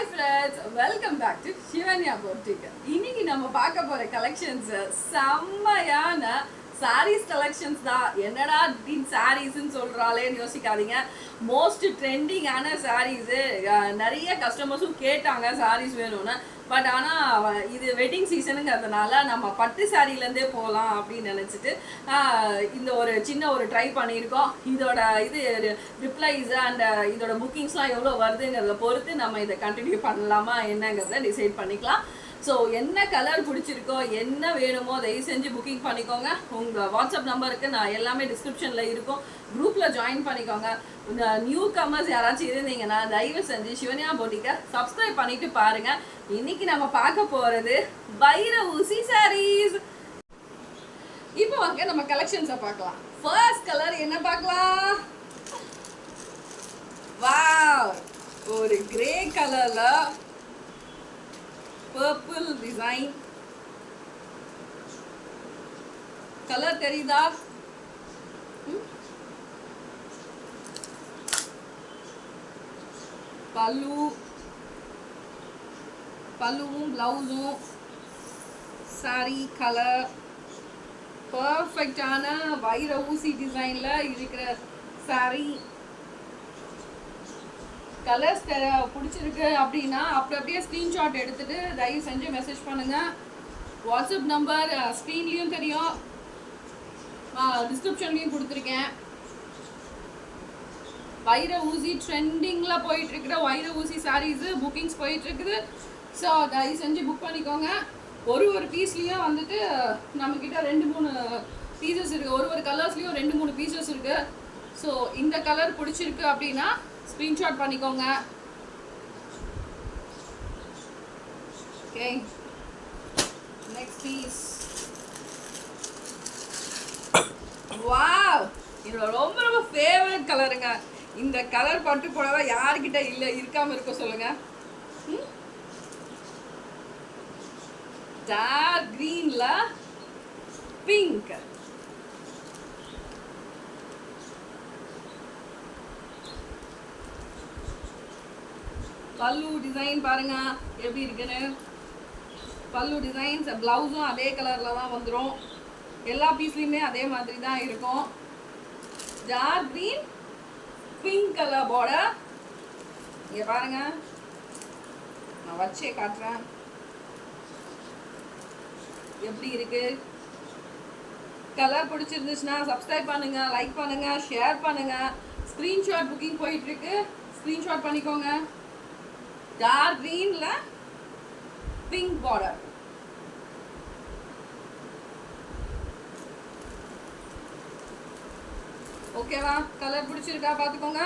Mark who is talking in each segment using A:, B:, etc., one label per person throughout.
A: Hi friends, welcome back to Shivanya Boutique. இன்னைக்கு நம்ம பார்க்க போற கலெக்ஷன்ஸ் செம்மையான sarees collections தான். என்னடா திடீர்னு sareesன்னு சொல்றாளேன்னு யோசிக்காதீங்க. மோஸ்ட் ட்ரெண்டிங்கான sarees. நிறைய கஸ்டமர்ஸும் கேட்டாங்க sarees வேணும்னு. பட் ஆனால் இது வெட்டிங் சீசனுங்கிறதுனால நம்ம பட்டு சாரிலேருந்தே போகலாம் அப்படின்னு நினச்சிட்டு இந்த ஒரு சின்ன ஒரு ட்ரை பண்ணியிருக்கோம். இதோட இது ரிப்ளைஸ் அண்ட் இதோட புக்கிங்ஸ்லாம் எவ்வளோ வருதுங்கிறத பொறுத்து நம்ம இதை கண்டினியூ பண்ணலாமா என்னங்கிறத டிசைட் பண்ணிக்கலாம். ஸோ என்ன கலர் பிடிச்சிருக்கோ என்ன வேணுமோ தயவு செஞ்சு புக்கிங் பண்ணிக்கோங்க. உங்கள் வாட்ஸ்அப் நம்பருக்கு நான் எல்லாமே டிஸ்கிரிப்ஷனில் இருக்கும், குரூப்பில் ஜாயின் பண்ணிக்கோங்க. நியூ கமர்ஸ் யாராச்சும் இருந்தீங்கன்னா தயவு செஞ்சு சிவன்யா போட்டிக்கை சப்ஸ்கிரைப் பண்ணிட்டு பாருங்கள். இன்னைக்கு நம்ம பார்க்க போகிறது வைர ஊசி சாரீஸ். இப்போ வாங்க நம்ம கலெக்ஷன்ஸை பார்க்கலாம். ஃபர்ஸ்ட் கலர் என்ன பார்க்கலாம்? வாவ், ஒரு கிரே கலர்ல பர்பிள் டிசைன். கலர் தெரியுதா? பல்லுவும் பிளவுஸும் சாரி கலர் பர்ஃபெக்டான வைர ஊசி டிசைன்ல இருக்கிற சாரி. கலர்ஸ் பிடிச்சிருக்கு அப்படின்னா அப்படியே ஸ்க்ரீன்ஷாட் எடுத்துட்டு தயவு செஞ்சு மெசேஜ் பண்ணுங்க. வாட்ஸ்அப் நம்பர் ஸ்க்ரீன்லேயும் தெரியும், டிஸ்கிரிப்ஷன்லேயும் கொடுத்துருக்கேன். வைர ஊசி ட்ரெண்டிங்கில் போயிட்டு இருக்கிற வைர ஊசி சாரீஸு புக்கிங்ஸ் போயிட்டு இருக்குது. ஸோ தயவு செஞ்சு புக் பண்ணிக்கோங்க. ஒரு பீஸ்லேயும் வந்துட்டு நம்மக்கிட்ட 2-3 பீசஸ் இருக்குது. ஒரு கலர்ஸ்லேயும் 2-3 பீசஸ் இருக்குது. ஸோ இந்த கலர் பிடிச்சிருக்கு அப்படின்னா ஸ்க்ரீன்ஷாட் பண்ணிக்கோங்க. Okay, next piece. வாவ், என்னோட ரொம்ப ஃபேவரட் கலருங்க. இந்த கலர் பட்டு புடவை யாருக்கிட்ட இல்லை இருக்காம இருக்க சொல்லுங்க. டார்க் கிரீன்ல பிங்க். பல்லு டிசைன் பாருங்க எப்படி இருக்குன்னு. பல்லு டிசைன்ஸ், பிளவுஸும் அதே கலர்ல தான் வந்துடும். எல்லா பீஸ்லையுமே அதே மாதிரி தான் இருக்கும். Dark green pink colour border. இங்க பாருங்க, நான் வச்சே காட்டுறேன் எப்படி இருக்கு. கலர் பிடிச்சிருந்துச்சுன்னா சப்ஸ்கிரைப் பண்ணுங்க, லைக் பண்ணுங்க, ஷேர் பண்ணுங்க. ஸ்க்ரீன்ஷாட் புக்கிங் போயிட்டு இருக்கு, ஸ்க்ரீன்ஷாட் பண்ணிக்கோங்க. டார்க் கிரீன்ல பிங்க் பார்டர். ஓகேவா? கலர் பிடிச்சிருக்கா பார்த்துக்கோங்க.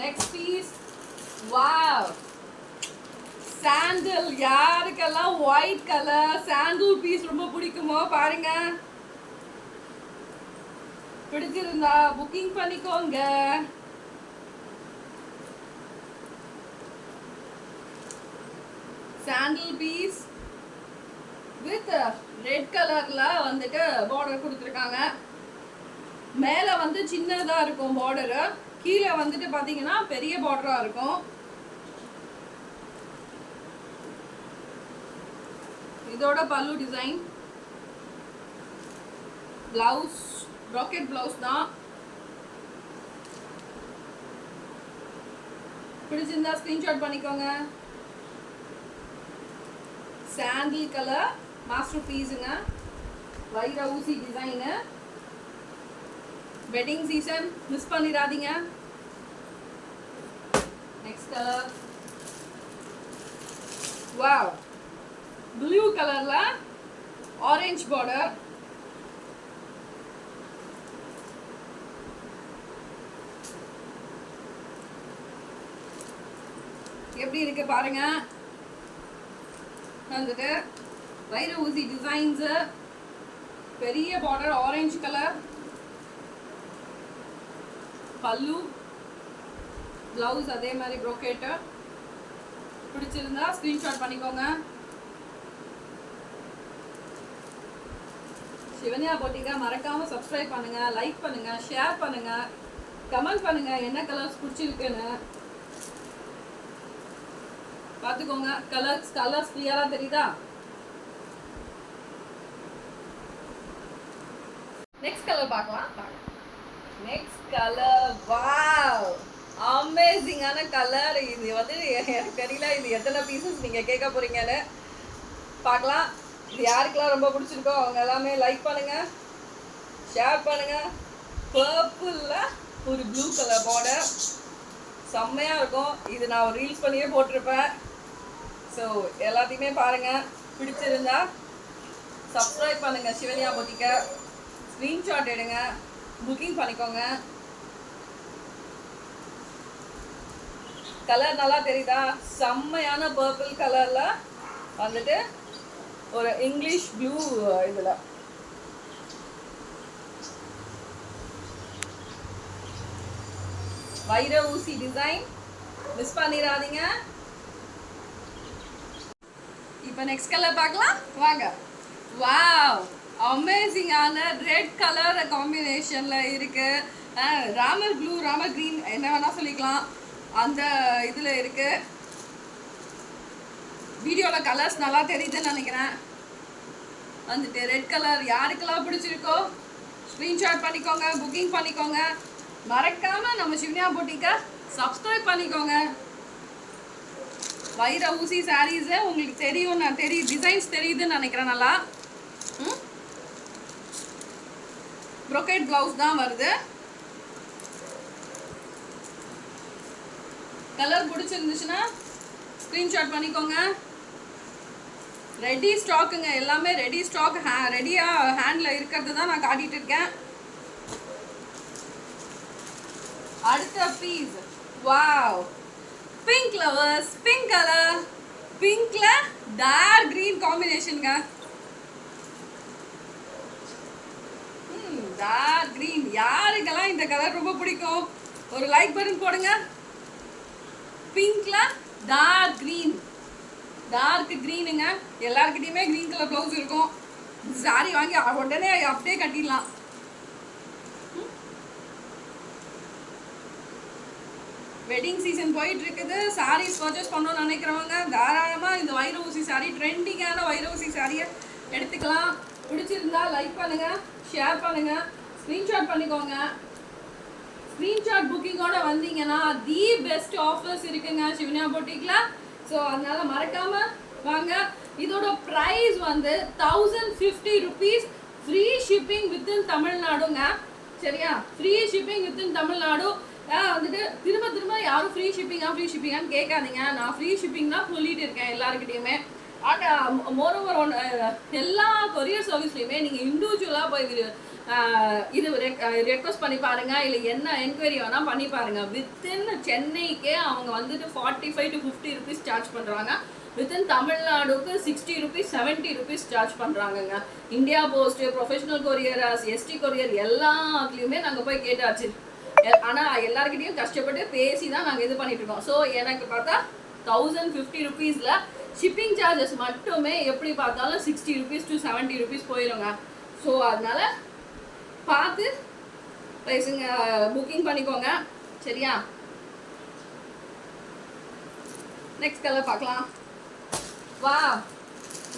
A: Next piece. Wow, sandal. யாருக்கெல்லாம் ஒயிட் கலர் சாண்டல் பீஸ் ரொம்ப பிடிக்குமோ பாருங்க. பிடிச்சிருந்தா புக்கிங் பண்ணிக்கோங்க. சாண்டல் பீஸ் வித் ரெட் கலர்ல வந்துட்டு பார்டர் கொடுத்துருக்காங்க. மேலே வந்து சின்னதாக இருக்கும் பார்டரு, கீழே வந்துட்டு பார்த்தீங்கன்னா பெரிய பார்டராக இருக்கும். இதோட பல்லு டிசைன். பிளவுஸ் ராக்கெட் பிளவுஸ் தான். பிடிச்சிருந்தா ஸ்கிரீன்ஷாட் பண்ணிக்கோங்க. சாண்டில் கலர் மாஸ்டர் பீஸுங்க, வைர ஊசி டிசைனு. வெட்டிங் சீசன் மிஸ் பண்ணிடாதீங்க. Next colour. வாவ், ப்ளூ கலர்ல ஆரஞ்சு பார்டர். எப்படி இருக்கு பாருங்க. வந்துட்டு வைர ஊசி டிசைன்ஸ், பெரிய பார்டர், ஆரஞ்சு கலர் பல்லு, பிளவுஸ் அதே மாதிரி ப்ரோக்கேட்டு. பிடிச்சிருந்தா ஸ்கிரீன்ஷாட் பண்ணிக்கோங்க. சிவன்யா போட்டிக்கா மறக்காம சப்ஸ்கிரைப் பண்ணுங்க, லைக் பண்ணுங்க, ஷேர் பண்ணுங்க. கமெண்ட் பண்ணுங்க என்ன கலர்ஸ் பிடிச்சிருக்குன்னு பார்த்துக்கோங்க. கலர்ஸ் கிளியரா தெரியுதா? நெக்ஸ்ட் கலர் பார்க்கலாம். நெக்ஸ்ட் கலர், வாவ், அமேசிங்கான கலர். இது வந்து எனக்கு தெரியல இது எத்தனை பீசஸ் நீங்க கேட்க போறீங்கன்னு. பார்க்கலாம். இது யாருக்கெல்லாம் ரொம்ப பிடிச்சிருக்கோ அவங்க எல்லாமே லைக் பண்ணுங்க, ஷேர் பண்ணுங்க. பர்பிள்ல ஒரு ப்ளூ கலர் பார்டர் செம்மையா இருக்கும். இது நான் ஒரு ரீல்ஸ் பண்ணியே போட்டிருப்பேன். ஸோ எல்லாத்தையுமே பாருங்க. பிடிச்சிருந்தா சப்ஸ்கிரைப் பண்ணுங்க சிவன்யா பொட்டிக்கை. ஸ்க்ரீன்ஷாட் எடுங்க, புக்கிங் பண்ணிக்கோங்க. கலர் நல்லா தெரியுதா? செம்மையான பர்பிள் கலர்ல வந்துட்டு ஒரு இங்கிலீஷ் ப்ளூ இதுல வைர ஊசி டிசைன் மிஸ் பண்ணிடாதீங்க. இப்போ நெக்ஸ்ட் கலர் பார்க்கலாம் வாங்க. வாவ், அமேசிங்கான ரெட் கலர் காம்பினேஷன்ல இருக்கு. ராமர் ப்ளூ, ராமர் கிரீன் என்ன வேணா சொல்லிக்கலாம். அந்த இதுல இருக்கு. வீடியோல கலர்ஸ் நல்லா தெரியுதுன்னு நினைக்கிறேன். வந்துட்டு ரெட் கலர் யாருக்கெல்லாம் பிடிச்சிருக்கோ ஸ்க்ரீன்ஷாட் பண்ணிக்கோங்க, புக்கிங் பண்ணிக்கோங்க. மறக்காம நம்ம சிவன்யா பொட்டிக்கை சப்ஸ்கிரைப் பண்ணிக்கோங்க. வைர ஊசி சாரீஸ் உங்களுக்கு தெரியும், நான் டிசைன்ஸ் தெரியுதுன்னு நினைக்கிறேன். நல்லா ப்ரோக்கேட் பிளவுஸ் தான் வருது. கலர் பிடிச்சிருந்துச்சுன்னா ஸ்க்ரீன்ஷாட் பண்ணிக்கோங்க. ரெடி ஸ்டாக்குங்க, எல்லாமே ரெடி ஸ்டாக், ரெடியாக ஹேண்டில் இருக்கிறது தான் நான் காட்டிட்டு இருக்கேன். அடுத்த piece, wow, pink lovers, pink colour, பிங்க்ல டார்க் கிரீன் காம்பினேஷனுங்க. டார்க் கிரீன் யாருக்கெல்லாம் இந்த கலர் ரொம்ப பிடிக்கும் ஒரு லைக் பட்டன் போடுங்க. பிங்க்ல டார்க் கிரீன், டார்க் கிரீனுங்க. எல்லாருக்கிட்டையுமே கிரீன் கலர் ப்ளவுஸ் இருக்கும். சாரி வாங்கி உடனே அப்படியே கட்டிடலாம். வெட்டிங் சீசன் போயிட்டு இருக்குது. சாரீஸ் பர்ச்சேஸ் பண்ணணும்னு நினைக்கிறவங்க தாராளமாக இந்த வைர ஊசி சாரி, ட்ரெண்டிங்கான வைர ஊசி சாரியை எடுத்துக்கலாம். பிடிச்சிருந்தா லைக் பண்ணுங்க, ஷேர் பண்ணுங்க, ஸ்க்ரீன்ஷாட் பண்ணிக்கோங்க. ஸ்க்ரீன்ஷாட் புக்கிங்கோட வந்தீங்கன்னா தி பெஸ்ட் ஆஃபர்ஸ் இருக்குங்க சிவன்யா பொட்டிக்ல. ஸோ அதனால மறக்காம வாங்க. இதோட ப்ரைஸ் வந்து 1050 rupees, ஃப்ரீ ஷிப்பிங் வித்தின் தமிழ்நாடுங்க. சரியா? Free shipping within Tamil Nadu. வந்துட்டு திரும்ப யாரும் ஃப்ரீ ஷிப்பிங்கான்னு கேட்காதீங்க. நான் ஃப்ரீ ஷிப்பிங் தான் சொல்லிட்டு இருக்கேன் எல்லாருக்கிட்டையுமே. அண்ட் மோரோவர் எல்லா கொரியர் சர்வீஸ்லையுமே நீங்கள் இண்டிவிஜுவலாக போய் இது ரெக்வஸ்ட் பண்ணி பாருங்க, இல்லை என்ன என்கொயரி வேணால் பண்ணி பாருங்க. வித்தின் சென்னைக்கே அவங்க வந்துட்டு 45 to 50 rupees சார்ஜ் பண்ணுறாங்க. வித்தின் தமிழ்நாடுக்கு 60 rupees 70 rupees சார்ஜ் பண்ணுறாங்கங்க. India post, professional couriers, ST courier எல்லாத்துலேயுமே நாங்கள் போய் கேட்டாச்சு. ஆனால் எல்லாருக்கிட்டையும் கஷ்டப்பட்டு பேசி தான் நாங்கள் இது பண்ணிட்டு இருக்கோம். ஸோ எனக்கு பார்த்தா 1050 rupeesல ஷிப்பிங் சார்ஜஸ் மட்டுமே எப்படி பார்த்தாலும் 60 rupees to 70 rupees போயிடுங்க. ஸோ அதனால பார்த்து ப்ரைஸுங்க புக்கிங் பண்ணிக்கோங்க. சரியா? நெக்ஸ்ட் கலர் பார்க்கலாம். வா,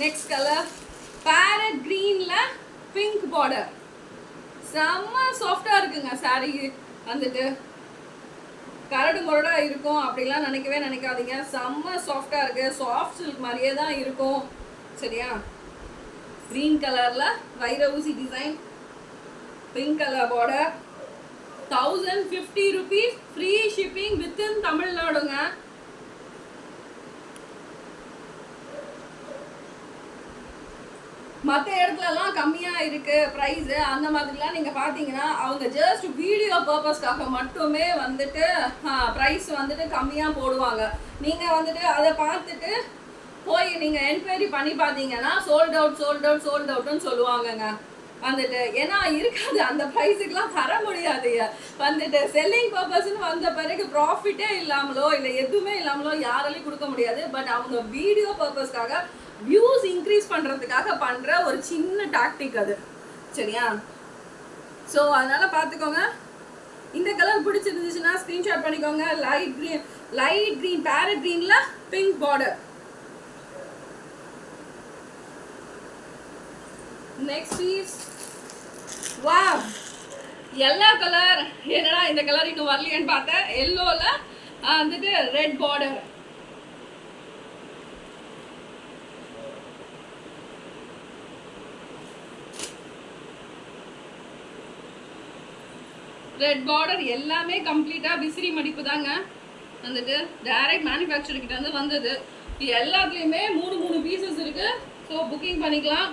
A: நெக்ஸ்ட் கலர் பேரட் கிரீன்ல பிங்க் பார்டர். செம்ம சாஃப்டா இருக்குங்க சாரி. வந்துட்டு கரடு முரடா இருக்கும் அப்படிலாம் நினைக்காதீங்க. செம்ம சாஃப்டா இருக்கு. சாஃப்ட் சில்க் மாதிரியே தான் இருக்கும். சரியா? கிரீன் கலர்ல வைர ஊசி design, pink colour border, 1050 rupees, free shipping within தமிழ்நாடுங்க. மற்ற இடத்துலலாம் கம்மியாக இருக்குது ப்ரைஸு. அந்த மாதிரிலாம் நீங்கள் பார்த்தீங்கன்னா அவங்க ஜஸ்ட் வீடியோ பர்பஸ்க்காக மட்டுமே வந்துட்டு ப்ரைஸ் வந்துட்டு கம்மியாக போடுவாங்க. நீங்கள் வந்துட்டு அதை பார்த்துட்டு போய் நீங்கள் என்கொயரி பண்ணி பார்த்தீங்கன்னா சோல்ட் அவுட்னு சொல்லுவாங்கங்க. வந்துட்டு ஏன்னா இருக்காது, அந்த ப்ரைஸுக்கெலாம் தர முடியாது. வந்துட்டு செல்லிங் பர்பஸ்ன்னு வந்த பிறகு ப்ராஃபிட்டே இல்லாமலோ இல்லை எதுவுமே இல்லாமலோ யாராலையும் கொடுக்க முடியாது. பட் அவங்க வீடியோ பர்பஸ்க்காக வியூஸ் இன்க்ரீஸ் பண்ணுறதுக்காக பண்ணுற ஒரு சின்ன டாக்டிக் அது. சரியா? ஸோ அதனால் பார்த்துக்கோங்க. இந்த கலர் பிடிச்சிருந்துச்சுன்னா ஸ்கிரீன்ஷாட் பண்ணிக்கோங்க. லைட் கிரீன் பேரட் கிரீன்ல pink border. Next piece wow yellow colour. என்னடா இந்த கலர் இன்னும் வரலையேன்னு பார்த்தேன். எல்லோல வந்துட்டு ரெட் பார்டர். ரெட் பார்டர் எல்லாமே கம்ப்ளீட்டா விசிறி மடிப்பு தாங்க. வந்துட்டு டைரக்ட் மேனுஃபேக்சர் கிட்ட இருந்து வந்தது. எல்லாத்துலயுமே 3 பீசஸ் இருக்கு. ஸோ புக்கிங் பண்ணிக்கலாம்.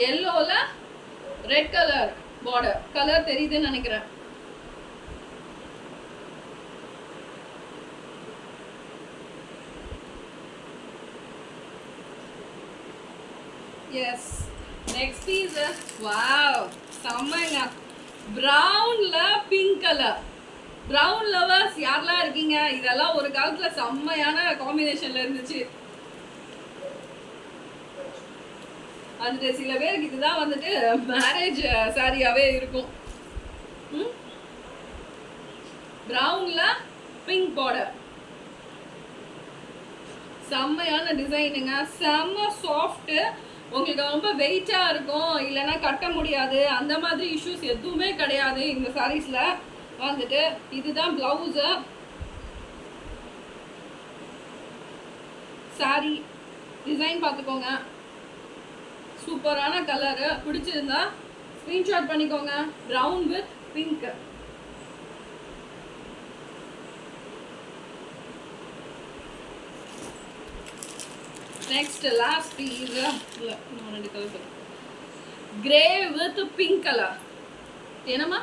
A: எல்லோல ரெட் கலர் பார்டர். கலர் தெரியுதுன்னு நினைக்கிறேன். எஸ் நெக்ஸ்ட் பீஸ் வாவ் செம்மங்க. ப்ரௌன்ல பிங்க் கலர். ப்ரௌன் லவர்ஸ் யாரெல்லாம் இருக்கீங்க? இதெல்லாம் ஒரு காலத்துல செம்மையான காம்பினேஷன்ல இருந்துச்சு. அது சில பேருக்கு இதுதான் வந்துட்டு மேரேஜ் சாரியாவே இருக்கும். ப்ரௌன்ல பிங்க் பார்டர். செம்மையான டிசைனுங்க. செம்ம சாஃப்ட். உங்களுக்கு ரொம்ப வெயிட்டா இருக்கும், இல்லைன்னா கட்ட முடியாது, அந்த மாதிரி இஷ்யூஸ் எதுவுமே கிடையாது இந்த சாரீஸ்ல. வந்துட்டு இதுதான் பிளவுஸ். சாரி டிசைன் பார்த்துக்கோங்க. சூப்பரான கலரு. பிடிச்சிருந்தா ஸ்கிரீன்ஷாட் பண்ணிக்கோங்க. Brown with pink. Next last piece ரெண்டு colour. Grey with pink colour. என்னம்மா?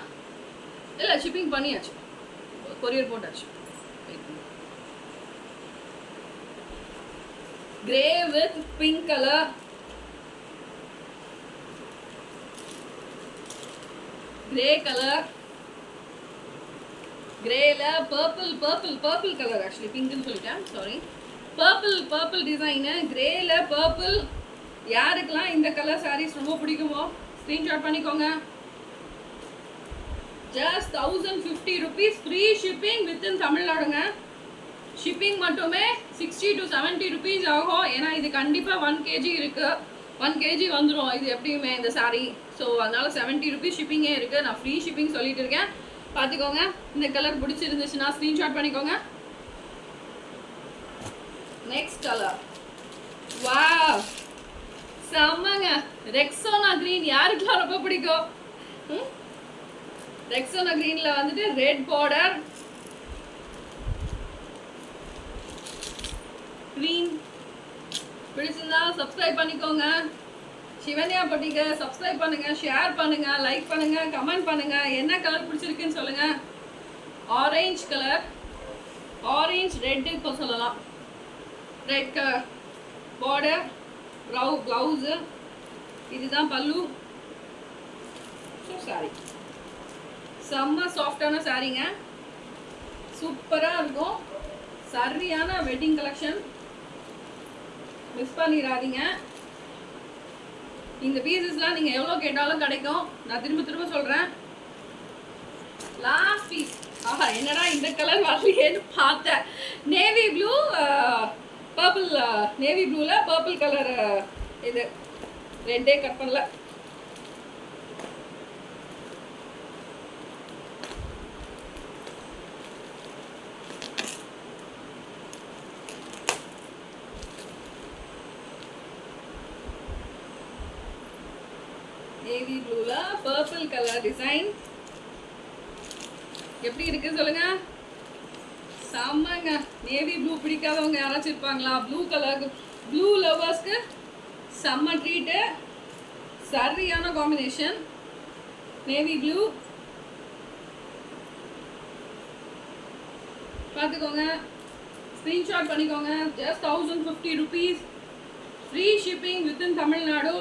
A: இல்லை ஷிப்பிங் பண்ணியாச்சு, கொரியர் போட்டாச்சு. Grey with pink colour. Grey colour. கிரேல பர்பிள் கலர். ஆக்சுவலி பிங்க்னு சொல்லிட்டேன், சாரி. Purple design. கிரேல பர்பிள். யாருக்கெல்லாம் இந்த கலர் சாரீஸ் ரொம்ப பிடிக்குமோ ஸ்கிரீன்ஷாட் பண்ணிக்கோங்க. Just 1050 rupees. Free shipping within தமிழ்நாடுங்க. ஷிப்பிங் மட்டுமே 60 to 70 rupees ஆகும். ஏன்னா இது கண்டிப்பாக 1 kg இருக்கு. 1 kg வந்துடும் இது எப்படியுமே இந்த சாரீ. ஸோ அதனால 70 rupees ஷிப்பிங்கே இருக்கு. நான் ஃப்ரீ ஷிப்பிங் சொல்லிட்டு இருக்கேன், பார்த்துக்கோங்க. இந்த கலர் பிடிச்சிருந்துச்சுன்னா ஸ்க்ரீன்ஷாட் பண்ணிக்கோங்க. நெக்ஸ்ட் கலர் வாவ் செம்மங்க. Rexona green. யாருக்கெல்லாம் ரொம்ப பிடிக்கும்? ரெக்ஸோனா கிரீன்ல வந்துட்டு ரெட் பார்டர், கிரீன். பிடிச்சிருந்தா சப்ஸ்கிரைப் பண்ணிக்கோங்க. சிவன்யா பொட்டிக்கு சப்ஸ்கிரைப் பண்ணுங்க, ஷேர் பண்ணுங்க, லைக் பண்ணுங்க, கமெண்ட் பண்ணுங்க. என்ன கலர் பிடிச்சிருக்குன்னு சொல்லுங்க. Orange colour. ஆரஞ்சு ரெட் இப்போ சொல்லலாம். Red colour border, blouse. இதுதான் பல்லு. ஸோ சாரி செம்ம சாஃப்டான சாரீங்க. சூப்பராக இருக்கும். சரியான வெட்டிங் கலெக்ஷன். மிஸ் பண்ணிடாதீங்க. இந்த பீசஸ்லாம் நீங்கள் எவ்வளோ கேட்டாலும் கிடைக்கும். நான் திரும்ப சொல்கிறேன். Last piece. ஆஹா என்னடா இந்த கலர் வரலையேன்னு பார்த்தேன். Navy blue purple. நேவி ப்ளூவில் பர்பிள் கலர். இது ரெட்டே கட் பண்ணல. நேவி ப்ளூல பர்பிள் கலர் டிசைன். எப்படி இருக்கு சொல்லுங்க. செம்மங்க. நேவி ப்ளூ பிடிக்காதவங்க யாராச்சும் இருப்பாங்களா? ப்ளூ கலர் ப்ளூ லவர்ஸ்க்கு செம்ம ட்ரீட்டு. சரியான காம்பினேஷன். நேவி ப்ளூ பார்த்துக்கோங்க. ஸ்க்ரீன்ஷாட் பண்ணிக்கோங்க. Just 1050 rupees. Free shipping within Tamil Nadu.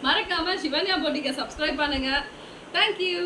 A: மறக்காம சிவன்யா பொட்டிக்கு சப்ஸ்கிரைப் பண்ணுங்க. தேங்க்யூ.